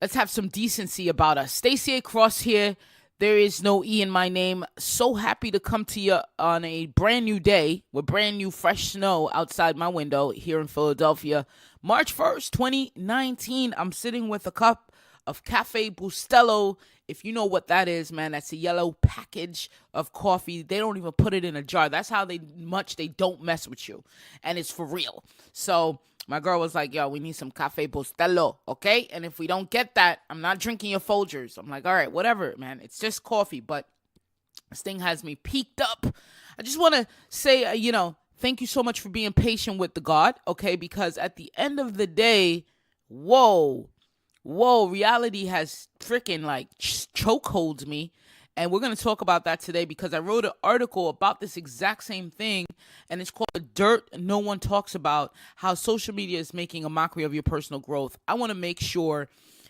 let's have some decency about us. Stacey A. Cross here. There is no E in my name. So happy to come to you on a brand new day with brand new fresh snow outside my window here in Philadelphia. March 1st, 2019. I'm sitting with a cup of Cafe Bustelo. If you know what that is, man, that's a yellow package of coffee. They don't even put it in a jar. That's how they don't mess with you. And it's for real. So my girl was like, yo, we need some Cafe Bustelo, okay? And if we don't get that, I'm not drinking your Folgers. I'm like, all right, whatever, man. It's just coffee, but this thing has me peaked up. I just want to say, thank you so much for being patient with the God, okay? Because at the end of the day, whoa, reality has freaking chokeholds me. And we're going to talk about that today because I wrote an article about this exact same thing, and it's called Dirt No One Talks About, how social media is making a mockery of your personal growth. I want to make sure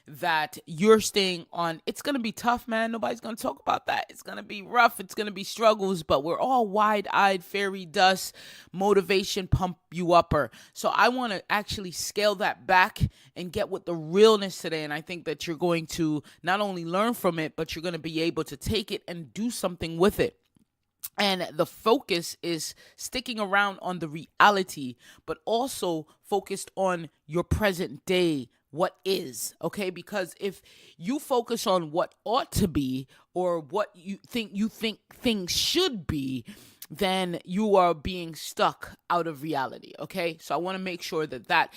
that you're staying on. It's going to be tough, man. Nobody's going to talk about that. It's going to be rough. It's going to be struggles, but we're all wide-eyed, fairy dust, motivation, pump you upper. So I want to actually scale that back and get with the realness today. And I think that you're going to not only learn from it, but you're going to be able to take it and do something with it. And the focus is sticking around on the reality, but also focused on your present day, what is, okay? Because if you focus on what ought to be or what you think things should be, then you are being stuck out of reality, okay? So I want to make sure that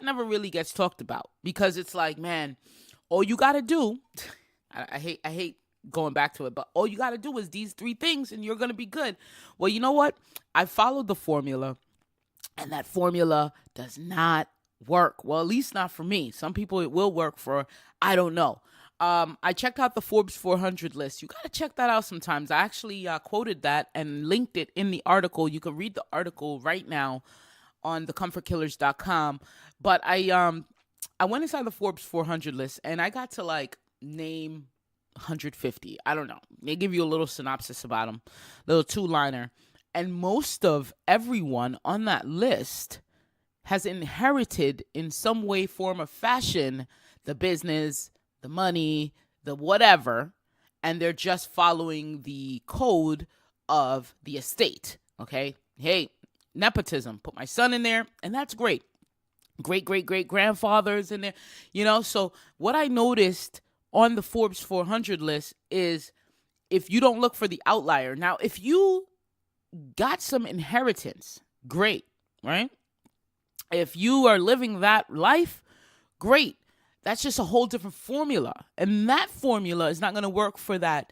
never really gets talked about because it's like, man, all you got to do, I hate going back to it, but all you got to do is these 3 things and you're going to be good. Well, you know what? I followed the formula, and that formula does not work. Well, at least not for me. Some people it will work for, I don't know. I checked out the Forbes 400 list. You got to check that out sometimes. I actually quoted that and linked it in the article. You can read the article right now on thecomfortkillers.com. But I went inside the Forbes 400 list and I got to name 150. I don't know. They give you a little synopsis about them, little 2-liner. And most of everyone on that list has inherited in some way, form, or fashion the business, the money, the whatever, and they're just following the code of the estate, okay? Hey, nepotism, put my son in there, and that's great. Great-great-great-grandfathers in there, So what I noticed on the Forbes 400 list is if you don't look for the outlier. Now, if you got some inheritance, great, right? If you are living that life, great. That's just a whole different formula. And that formula is not going to work for that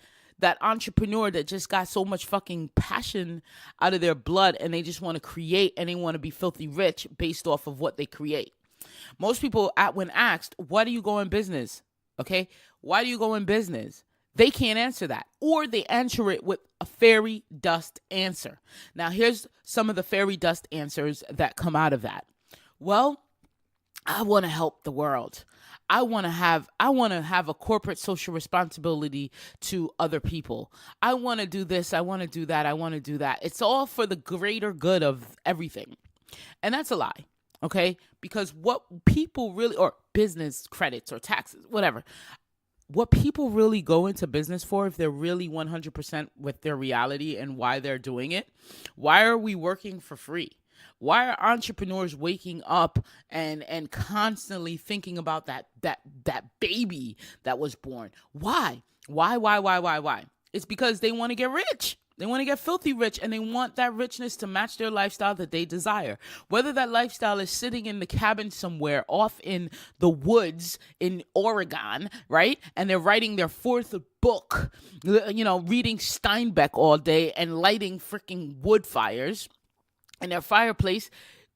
entrepreneur that just got so much fucking passion out of their blood and they just want to create and they want to be filthy rich based off of what they create. Most people, when asked, why do you go in business? Okay? Why do you go in business? They can't answer that. Or they answer it with a fairy dust answer. Now, here's some of the fairy dust answers that come out of that. Well, I want to help the world. I want to have a corporate social responsibility to other people. I want to do this. I want to do that. I want to do that. It's all for the greater good of everything. And that's a lie. Okay? Because what people really, or business credits or taxes, whatever, what people really go into business for, if they're really 100% with their reality and why they're doing it, why are we working for free? Why are entrepreneurs waking up and constantly thinking about that baby that was born? Why? It's because they want to get rich. They want to get filthy rich, and they want that richness to match their lifestyle that they desire. Whether that lifestyle is sitting in the cabin somewhere off in the woods in Oregon, right? And they're writing their 4th book, reading Steinbeck all day and lighting freaking wood fires in their fireplace.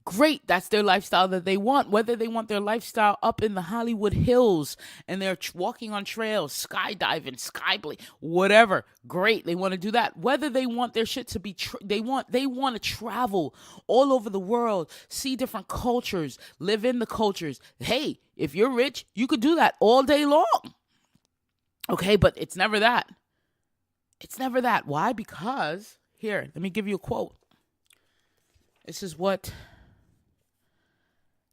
Great, that's their lifestyle that they want. Whether they want their lifestyle up in the Hollywood Hills and they're walking on trails, skydiving, skybling, whatever, great, they want to do that. Whether they want their shit to be, they want to travel all over the world, see different cultures, live in the cultures. Hey, if you're rich, you could do that all day long. Okay, but it's never that. It's never that. Why? Because, here, let me give you a quote. This is what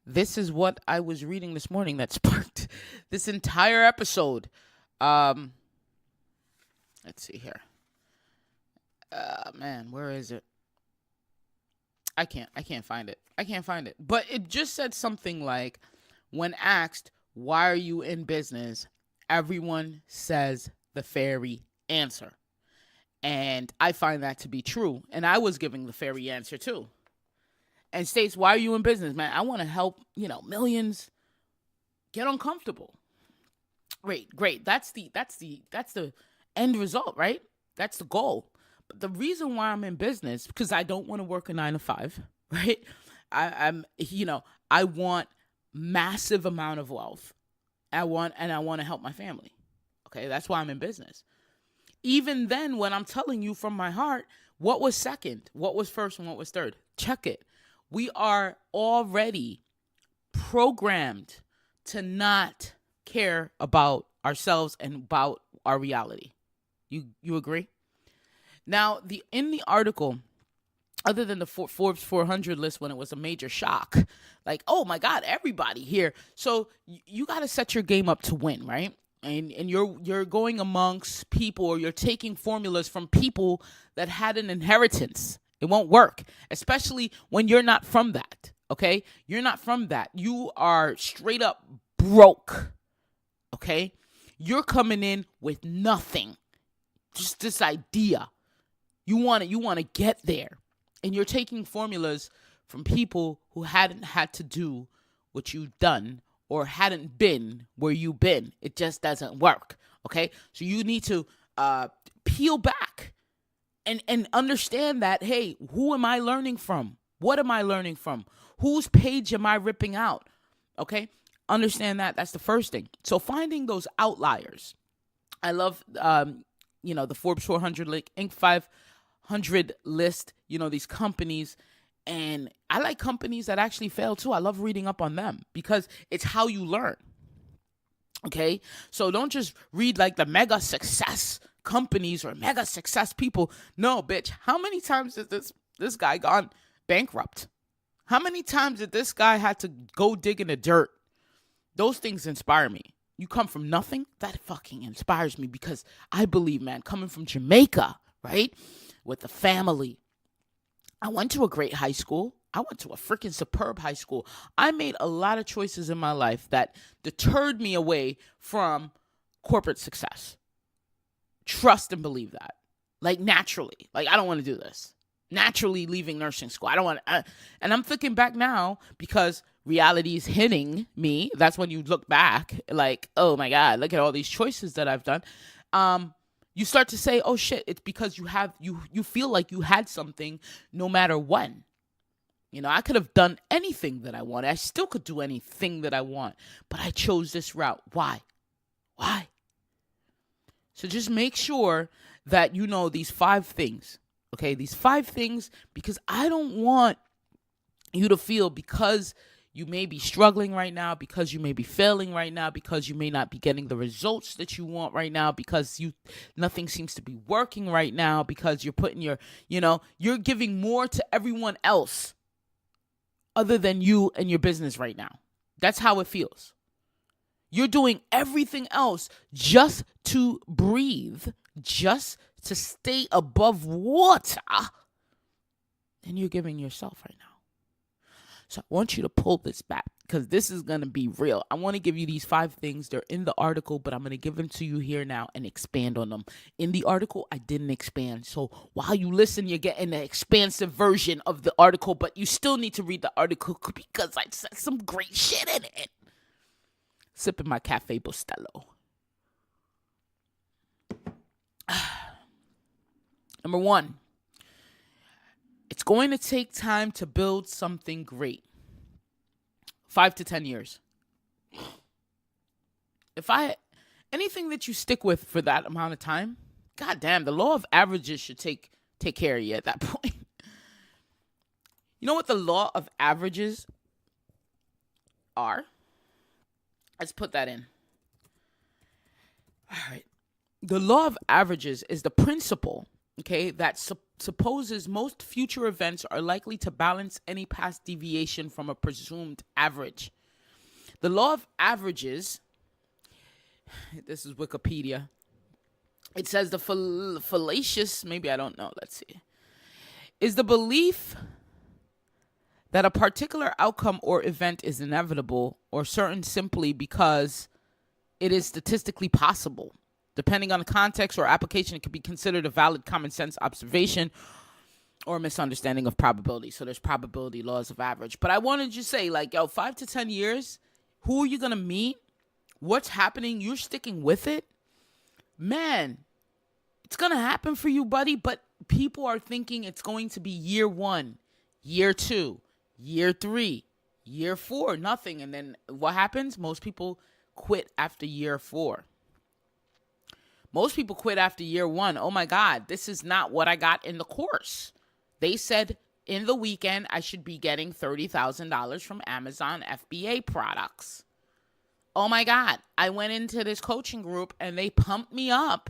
this is what I was reading this morning that sparked this entire episode. Let's see here. Man, where is it? I can't find it. But it just said something like, when asked, why are you in business? Everyone says the fairy answer. And I find that to be true. And I was giving the fairy answer too. And states, why are you in business, man? I want to help, millions get uncomfortable. Great. That's the end result, right? That's the goal. But the reason why I'm in business, because I don't want to work a 9-to-5, right? I want massive amount of wealth. I want to help my family. Okay, that's why I'm in business. Even then, when I'm telling you from my heart, what was second, what was first, and what was third? Check it. We are already programmed to not care about ourselves and about our reality. You agree? Now, in the article, other than the Forbes 400 list when it was a major shock, like, oh my God, everybody here. So you got to set your game up to win, right? And you're going amongst people, or you're taking formulas from people that had an inheritance. It won't work, especially when you're not from that, okay? You're not from that. You are straight up broke, okay? You're coming in with nothing, just this idea. You want to get there, and you're taking formulas from people who hadn't had to do what you've done or hadn't been where you've been. It just doesn't work, okay? So you need to peel back and understand that, hey, who am I learning from? What am I learning from? Whose page am I ripping out, okay? Understand that. That's the first thing. So finding those outliers. I love, the Forbes 400 Inc. 500 list, these companies. And I like companies that actually fail too. I love reading up on them because it's how you learn. Okay? So don't just read like the mega success companies or mega success people. No, bitch. How many times has this guy gone bankrupt? How many times did this guy had to go dig in the dirt? Those things inspire me. You come from nothing, that fucking inspires me because I believe, man, coming from Jamaica, right, with the family, I went to a great high school. I went to a freaking superb high school. I made a lot of choices in my life that deterred me away from corporate success. Trust and believe that. Like naturally. Like, I don't want to do this. Naturally leaving nursing school. I don't want to. And I'm thinking back now because reality is hitting me. That's when you look back like, oh my God, look at all these choices that I've done. You start to say, oh shit, it's because you feel like you had something no matter when. I could have done anything that I wanted. I still could do anything that I want, but I chose this route. Why? So just make sure that you know these 5 things. Okay, these 5 things, because I don't want you to feel because you may be struggling right now, because you may be failing right now, because you may not be getting the results that you want right now, because nothing seems to be working right now, because you're putting you're giving more to everyone else other than you and your business right now. That's how it feels. You're doing everything else just to breathe, just to stay above water, and you're giving yourself right now. So I want you to pull this back because this is going to be real. I want to give you these 5 things. They're in the article, but I'm going to give them to you here now and expand on them. In the article, I didn't expand. So while you listen, you're getting the expansive version of the article, but you still need to read the article because I said some great shit in it. Sipping my Cafe Bustelo. Number 1. It's going to take time to build something great. 5 to 10 years. Anything that you stick with for that amount of time, goddamn, the law of averages should take care of you at that point. You know what the law of averages are? Let's put that in. All right. The law of averages is the principle, okay, that supposes most future events are likely to balance any past deviation from a presumed average. The law of averages, this is Wikipedia. It says the fallacious, maybe I don't know, let's see, is the belief that a particular outcome or event is inevitable or certain simply because it is statistically possible. Depending on the context or application, it can be considered a valid common sense observation or misunderstanding of probability. So there's probability laws of average. But I wanted you to say, like, 5 to 10 years, who are you going to meet? What's happening? You're sticking with it? Man, it's going to happen for you, buddy. But people are thinking it's going to be year 1, year 2, year 3, year 4, nothing. And then what happens? Most people quit after year 4. Most people quit after year 1. Oh my God, this is not what I got in the course. They said in the weekend I should be getting $30,000 from Amazon FBA products. Oh my God, I went into this coaching group and they pumped me up.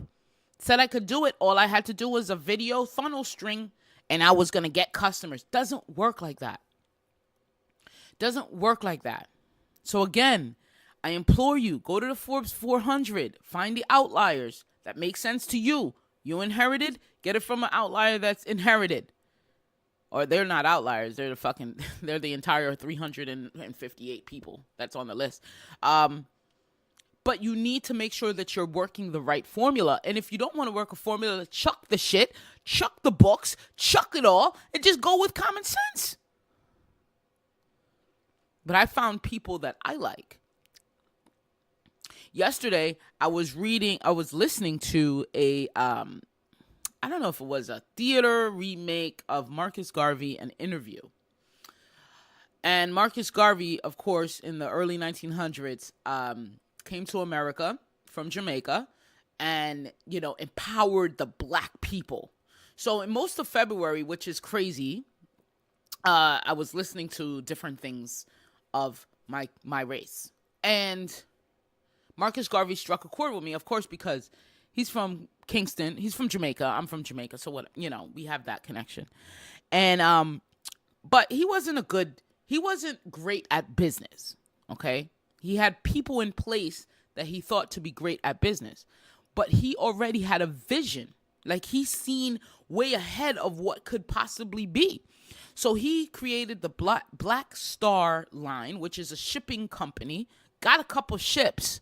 Said I could do it. All I had to do was a video funnel string and I was going to get customers. Doesn't work like that. Doesn't work like that. So again, I implore you, go to the Forbes 400, find the outliers that make sense to you. You inherited, get it from an outlier that's inherited. Or they're not outliers, they're the entire 358 people that's on the list. But you need to make sure that you're working the right formula. And if you don't want to work a formula, chuck the shit, chuck the books, chuck it all, and just go with common sense. But I found people that I like. Yesterday, I was listening to a, I don't know if it was a theater remake of Marcus Garvey, an interview. And Marcus Garvey, of course, in the early 1900s, came to America from Jamaica and, empowered the black people. So in most of February, which is crazy, I was listening to different things of my race. And Marcus Garvey struck a chord with me, of course, because he's from Kingston. He's from Jamaica. I'm from Jamaica. So what, we have that connection. And, but he wasn't great at business. Okay. He had people in place that he thought to be great at business, but he already had a vision. Like he's seen way ahead of what could possibly be. So he created the Black Star line, which is a shipping company, got a couple ships.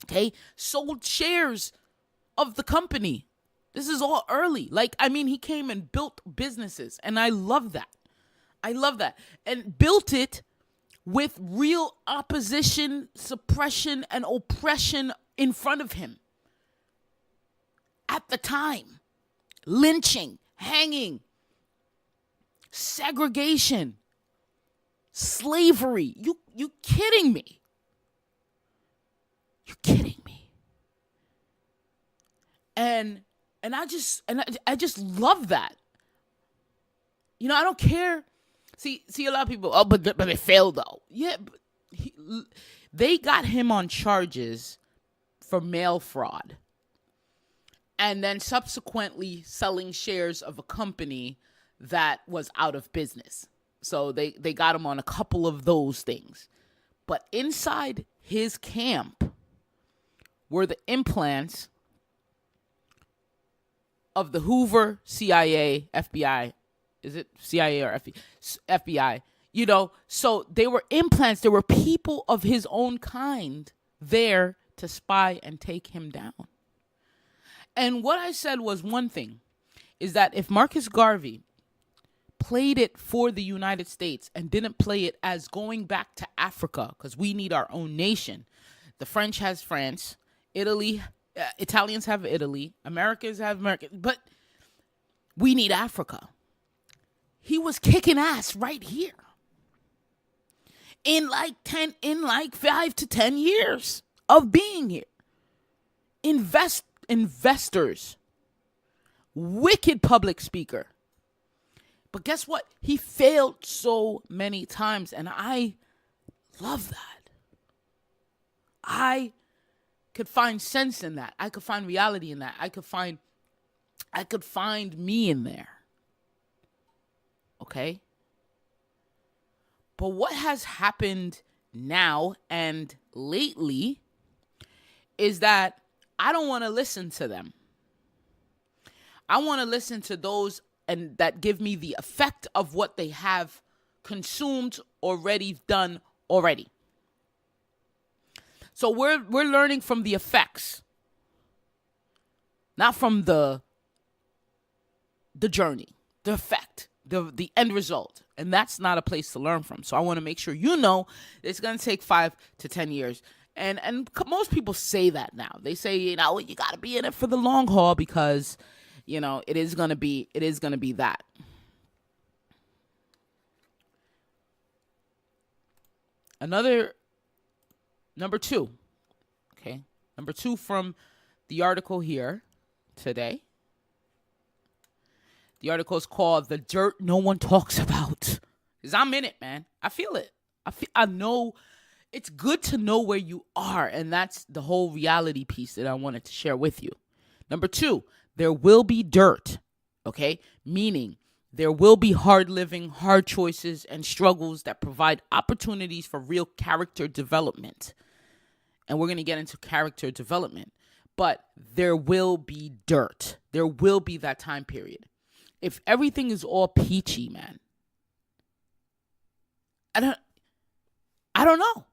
Okay, sold shares of the company. This is all early. He came and built businesses, and I love that. And built it with real opposition, suppression, and oppression in front of him. At the time, lynching, hanging, segregation, slavery. You kidding me? You're kidding me. And I just love that. I don't care. See a lot of people, but they failed though. Yeah, but they got him on charges for mail fraud. And then subsequently selling shares of a company that was out of business. So they got him on a couple of those things. But inside his camp were the implants of the Hoover, CIA, FBI. Is it CIA or FBI? So they were implants. There were people of his own kind there to spy and take him down. And what I said was one thing, is that if Marcus Garvey played it for the United States and didn't play it as going back to Africa, because we need our own nation. The French has France. Italians have Italy, Americans have America, but we need Africa. He was kicking ass right here. In 5 to 10 years of being here. Investors, wicked public speaker. But guess what? He failed so many times, and I love that. I could find sense in that. I could find reality in that. I could find I could find me in there. Okay? But what has happened now and lately is that I don't want to listen to them. I want to listen to those and that give me the effect of what they have consumed already, done already. So we're learning from the effects, not from the journey, the effect, the end result. And that's not a place to learn from. So I want to make sure you know it's going to take 5 to 10 years. And most people say that now. They say, you got to be in it for the long haul because, it is going to be that. Another number 2. Okay. Number 2 from the article here today. The article is called "The Dirt No One Talks About." Because I'm in it, man. I feel it. I know it's good to know where you are. And that's the whole reality piece that I wanted to share with you. Number 2, there will be dirt. Okay? Meaning there will be hard living, hard choices, and struggles that provide opportunities for real character development. And we're going to get into character development. But there will be dirt. There will be that time period. If everything is all peachy, man, I don't know.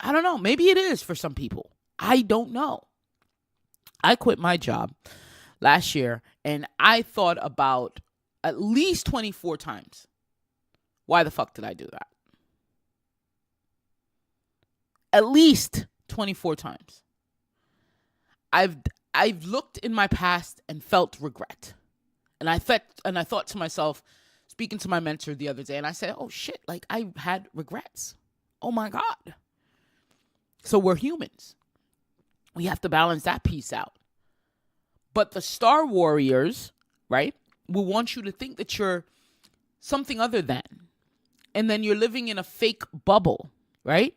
I don't know. Maybe it is for some people. I don't know. I quit my job last year and I thought about at least 24 times. Why the fuck did I do that? At least 24 times. I've looked in my past and felt regret. And I thought to myself, speaking to my mentor the other day, and I said, oh shit, like I had regrets. Oh my God. So we're humans. We have to balance that piece out. But the Star Warriors, right, will want you to think that you're something other than. And then you're living in a fake bubble, right?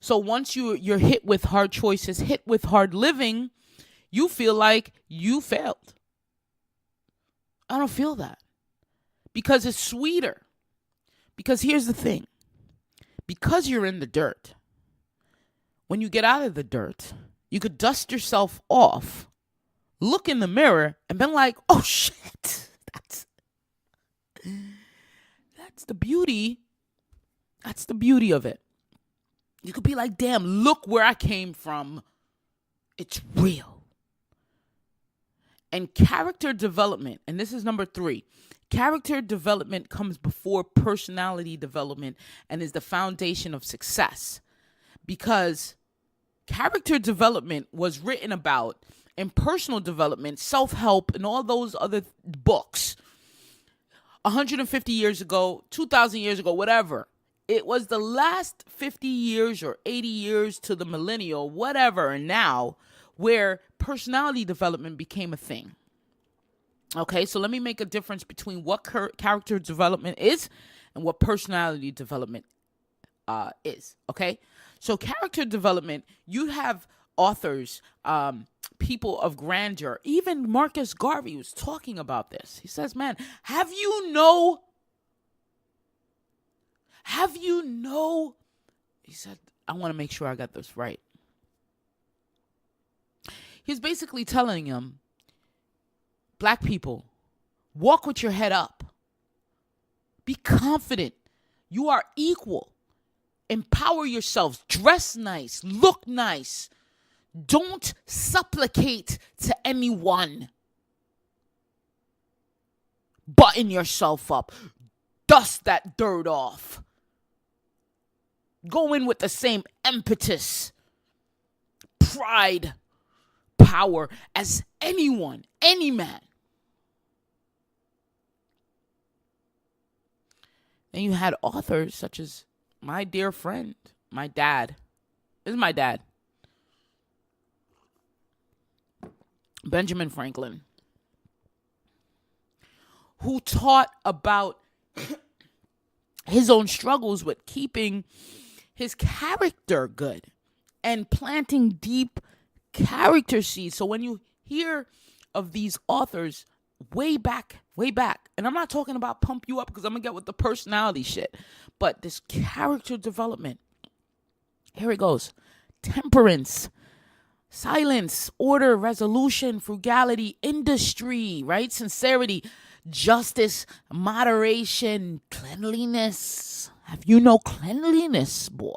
So once you're hit with hard choices, hit with hard living, you feel like you failed. I don't feel that. Because it's sweeter. Because here's the thing. Because you're in the dirt, when you get out of the dirt, you could dust yourself off, look in the mirror, and be like, oh shit. That's the beauty. That's the beauty of it. You could be like, damn, look where I came from. It's real. And character development, and this is number 3, character development comes before personality development and is the foundation of success. Because character development was written about in personal development, self-help, and all those other books 150 years ago, 2,000 years ago, whatever. It was the last 50 years or 80 years to the millennial, whatever, and now where personality development became a thing. Okay, so let me make a difference between what character development is and what personality development is. Okay, so character development, you have authors, people of grandeur. Even Marcus Garvey was talking about this. He says, man, have you know, he said, I want to make sure I got this right. He's basically telling him, black people, walk with your head up. Be confident. You are equal. Empower yourselves. Dress nice. Look nice. Don't supplicate to anyone. Button yourself up. Dust that dirt off. Go in with the same impetus, pride, power as anyone, any man. And you had authors such as my dear friend, my dad. This is my dad. Benjamin Franklin, who taught about his own struggles with keeping his character good and planting deep character seeds. So when you hear of these authors way back. And I'm not talking about pump you up because I'm going to get with the personality shit. But this character development. Here it goes. Temperance, silence, order, resolution, frugality, industry, right? Sincerity, justice, moderation, cleanliness. Have you no cleanliness, boy?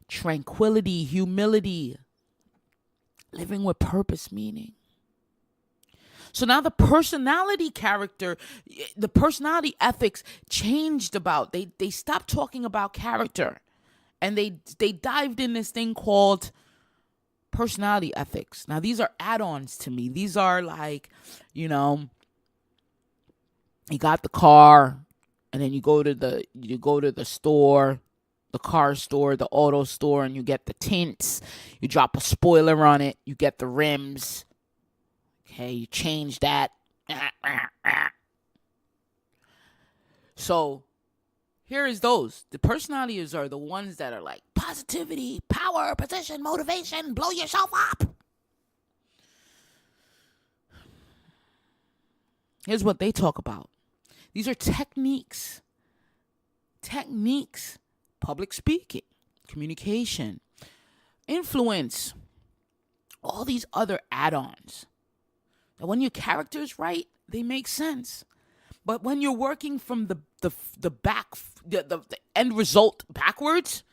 Tranquility, humility, living with purpose, meaning. So now the personality ethics changed about. They stopped talking about character, and they dived in this thing called personality ethics. Now these are add-ons to me. These are like, you got the car, and then you go to the store, the car store, the auto store, and you get the tints. You drop a spoiler on it. You get the rims. Okay, you change that. So here is those. The personalities are the ones that are like positivity, power, position, motivation, blow yourself up. Here's what they talk about. These are techniques. Public speaking, communication, influence, all these other add-ons. Now, when your character's right, they make sense. But when you're working from the end result backwards,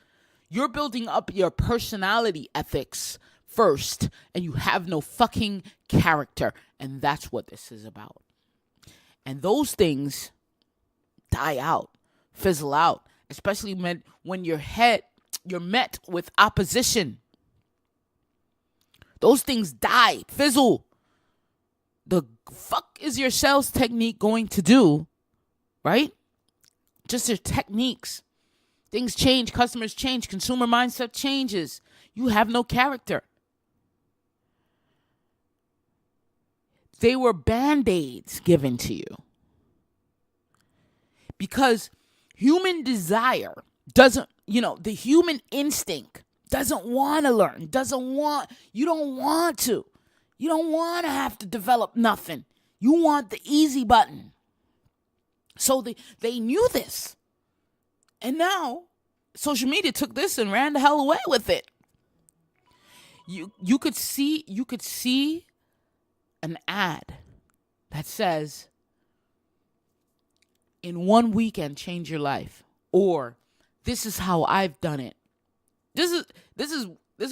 you're building up your personality ethics first, and you have no fucking character. And that's what this is about. And those things die out, fizzle out, especially when you're met with opposition. Those things die, fizzle. The fuck is your sales technique going to do, right? Just your techniques. Things change, customers change, consumer mindset changes. You have no character. They were band-aids given to you. Because human desire doesn't, the human instinct doesn't want to learn, you don't want to. You don't want to have to develop nothing. You want the easy button. So they knew this. And now social media took this and ran the hell away with it. You could see an ad that says, in 1 weekend change your life, or this is how I've done it. This is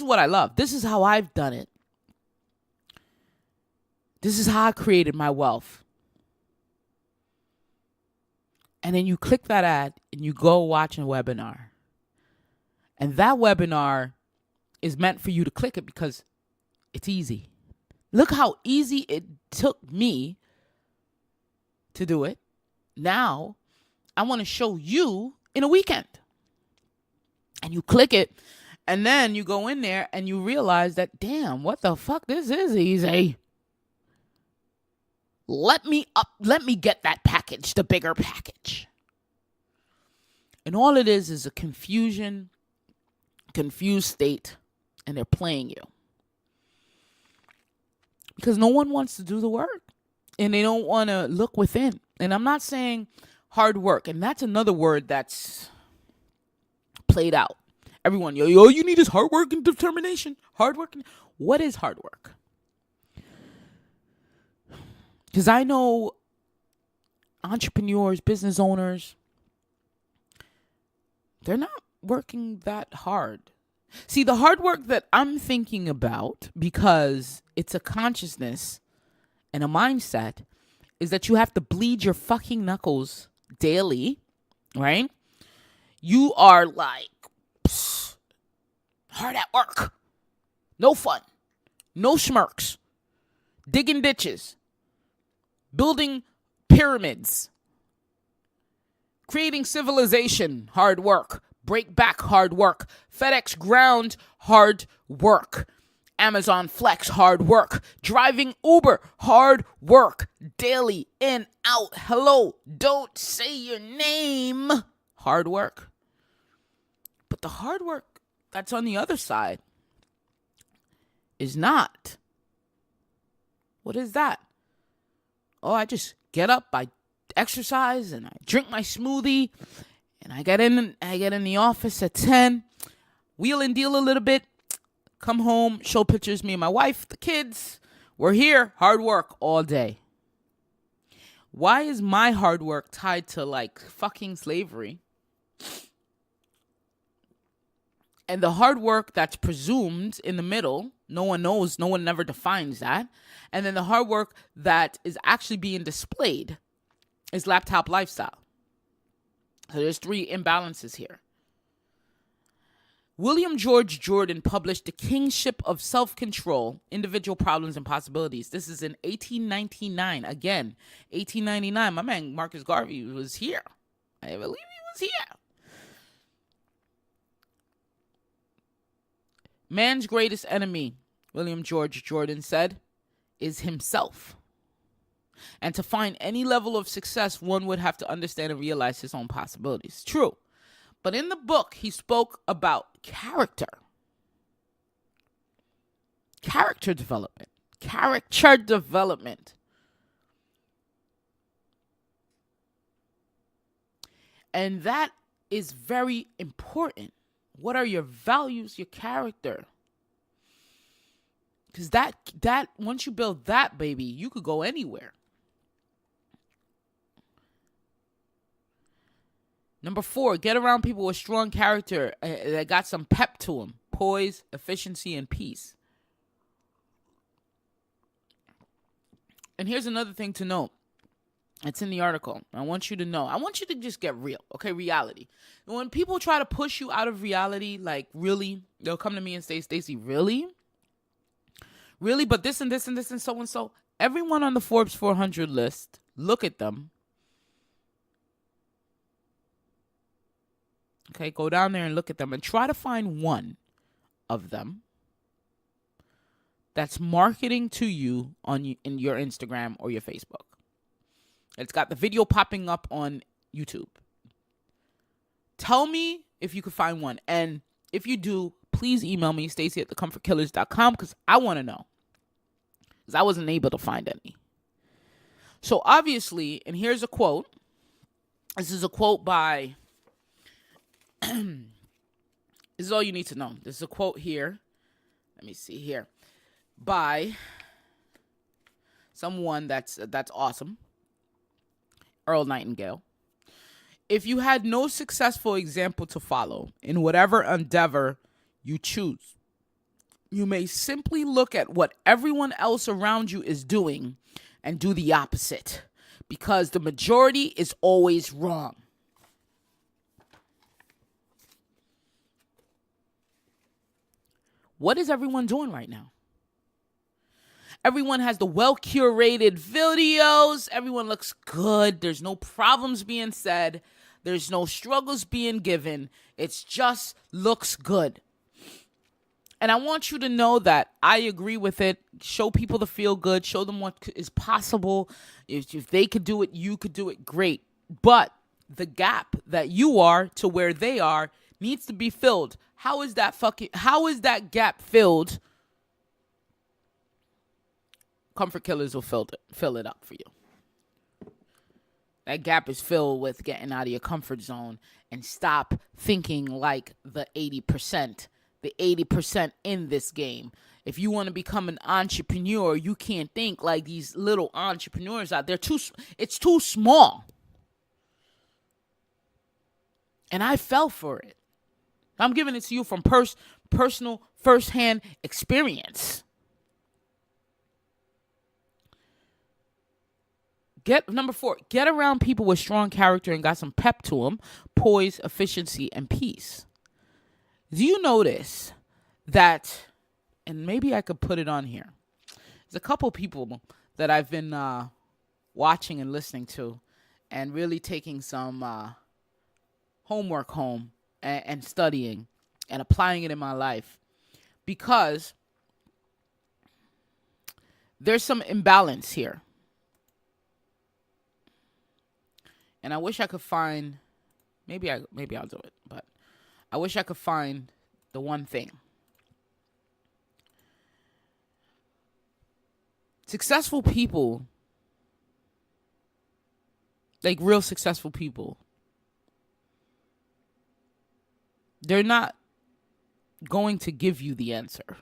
what I love. This is how I've done it. This is how I created my wealth. And then you click that ad and you go watch a webinar. And that webinar is meant for you to click it because it's easy. Look how easy it took me to do it. Now, I want to show you in a weekend. And you click it, and then you go in there and you realize that, damn, what the fuck, this is easy. Let me get that package, the bigger package. And all it is a confused state, and they're playing you. Because no one wants to do the work, and they don't want to look within. And I'm not saying hard work, and that's another word that's played out. Everyone, you need is hard work and determination. Hard work. What is hard work? Because I know entrepreneurs, business owners, they're not working that hard. See, the hard work that I'm thinking about, because it's a consciousness and a mindset, is that you have to bleed your fucking knuckles daily, right? You are like hard at work. No fun. No smirks. Digging ditches. Building pyramids. Creating civilization. Hard work. Break back. Hard work. FedEx Ground. Hard work. Amazon Flex. Hard work. Driving Uber. Hard work. Daily. In, out. Hello. Don't say your name. Hard work. But the hard work that's on the other side is not What is that? Oh, I just get up, I exercise, and I drink my smoothie, and I get in the office at 10, wheel and deal a little bit, come home, show pictures, me and my wife, the kids. We're here, hard work all day. Why is my hard work tied to like fucking slavery? And the hard work that's presumed in the middle, no one knows, no one never defines that. And then the hard work that is actually being displayed is laptop lifestyle. So there's 3 imbalances here. William George Jordan published The Kingship of Self-Control, Individual Problems and Possibilities. This is in 1899. Again, 1899. My man Marcus Garvey was here. I believe he was here. Man's greatest enemy, William George Jordan said, is himself. And to find any level of success, one would have to understand and realize his own possibilities. True. But in the book, he spoke about character. Character development. Character development. And that is very important. What are your values, your character? Because that once you build that, baby, you could go anywhere. Number 4, get around people with strong character that got some pep to them. Poise, efficiency, and peace. And here's another thing to note. It's in the article. I want you to know. I want you to just get real, okay? Reality. When people try to push you out of reality, like really, they'll come to me and say, Stacey, really? Really? But this and this and this and so and so. Everyone on the Forbes 400 list, look at them. Okay, go down there and look at them and try to find one of them that's marketing to you in your Instagram or your Facebook. It's got the video popping up on YouTube. Tell me if you could find one. And if you do, please email me, Stacey@thecomfortkillers.com, because I want to know. Because I wasn't able to find any. So obviously, and here's a quote. This is a quote by... this is all you need to know. This is a quote here. Let me see here. By someone that's awesome. Earl Nightingale. If you had no successful example to follow in whatever endeavor you choose, you may simply look at what everyone else around you is doing and do the opposite, because the majority is always wrong. What is everyone doing right now? Everyone has the well-curated videos. Everyone looks good. There's no problems being said. There's no struggles being given. It just looks good. And I want you to know that I agree with it. Show people the feel good. Show them what is possible. If they could do it, you could do it. Great. But the gap that you are to where they are needs to be filled. How is that gap filled? Comfort Killers will fill it up for you. That gap is filled with getting out of your comfort zone and stop thinking like the 80%. The 80% in this game. If you want to become an entrepreneur, you can't think like these little entrepreneurs out there. It's too small. And I fell for it. I'm giving it to you from personal, first-hand experience. Number 4, get around people with strong character and got some pep to them, poise, efficiency, and peace. Do you notice that, and maybe I could put it on here, there's a couple people that I've been watching and listening to and really taking some homework home and studying and applying it in my life, because there's some imbalance here. And I wish I could find, maybe I'll do it, but I wish I could find the one thing. Successful people, like real successful people, they're not going to give you the answer.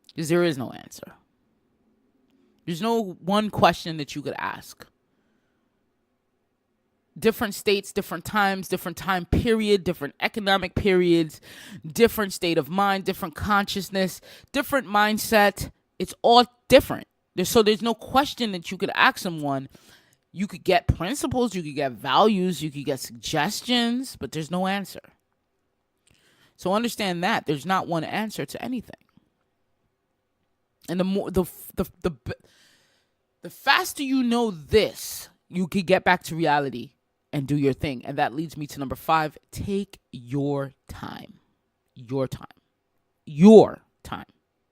Because there is no answer. There's no one question that you could ask. Different states, different times, different time period, different economic periods, different state of mind, different consciousness, different mindset. It's all different. So there's no question that you could ask someone. You could get principles, you could get values, you could get suggestions, but there's no answer. So understand that there's not one answer to anything. And the faster you know this, you could get back to reality and do your thing. And that leads me to number 5. Take your time. Your time. Your time.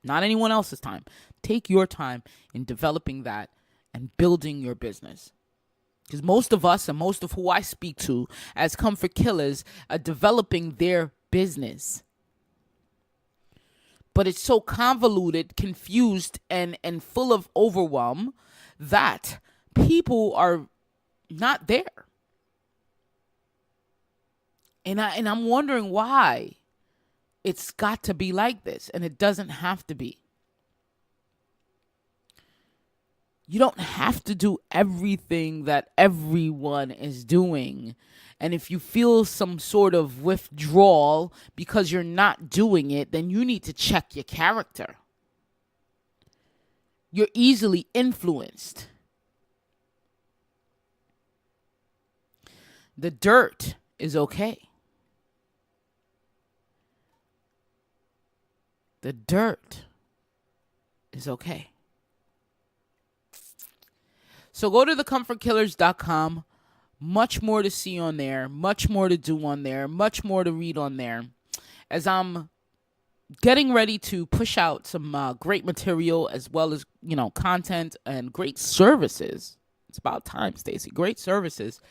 Not anyone else's time. Take your time in developing that and building your business. Because most of us and most of who I speak to as comfort killers are developing their business. But it's so convoluted, confused, and full of overwhelm that people are not there. And I'm wondering why it's got to be like this, and it doesn't have to be. You don't have to do everything that everyone is doing. And if you feel some sort of withdrawal because you're not doing it, then you need to check your character. You're easily influenced. The dirt is okay. The dirt is okay. So go to thecomfortkillers.com. Much more to see on there. Much more to do on there. Much more to read on there. As I'm getting ready to push out some great material as well as, content and great services. It's about time, Stacey. Great services.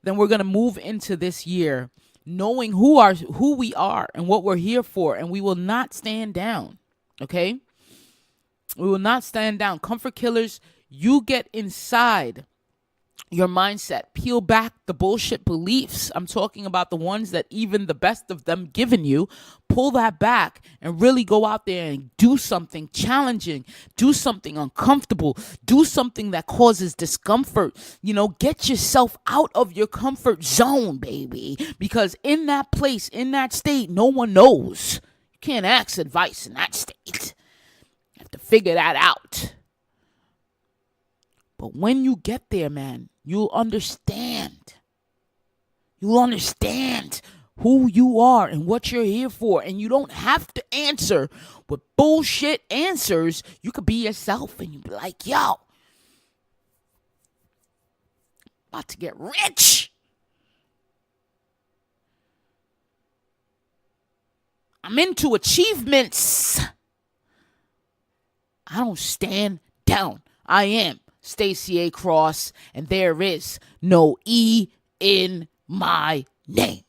Then we're going to move into this year knowing who we are and what we're here for. And we will not stand down. Okay? We will not stand down. Comfort Killers, you get inside your mindset. Peel back the bullshit beliefs. I'm talking about the ones that even the best of them given you. Pull that back and really go out there and do something challenging. Do something uncomfortable. Do something that causes discomfort. Get yourself out of your comfort zone, baby. Because in that place, in that state, no one knows. You can't ask advice in that state. You have to figure that out. But when you get there, man, you'll understand. You'll understand who you are and what you're here for. And you don't have to answer with bullshit answers. You could be yourself and you be like, yo, about to get rich. I'm into achievements. I don't stand down. I am Stacey A. Cross, and there is no E in my name.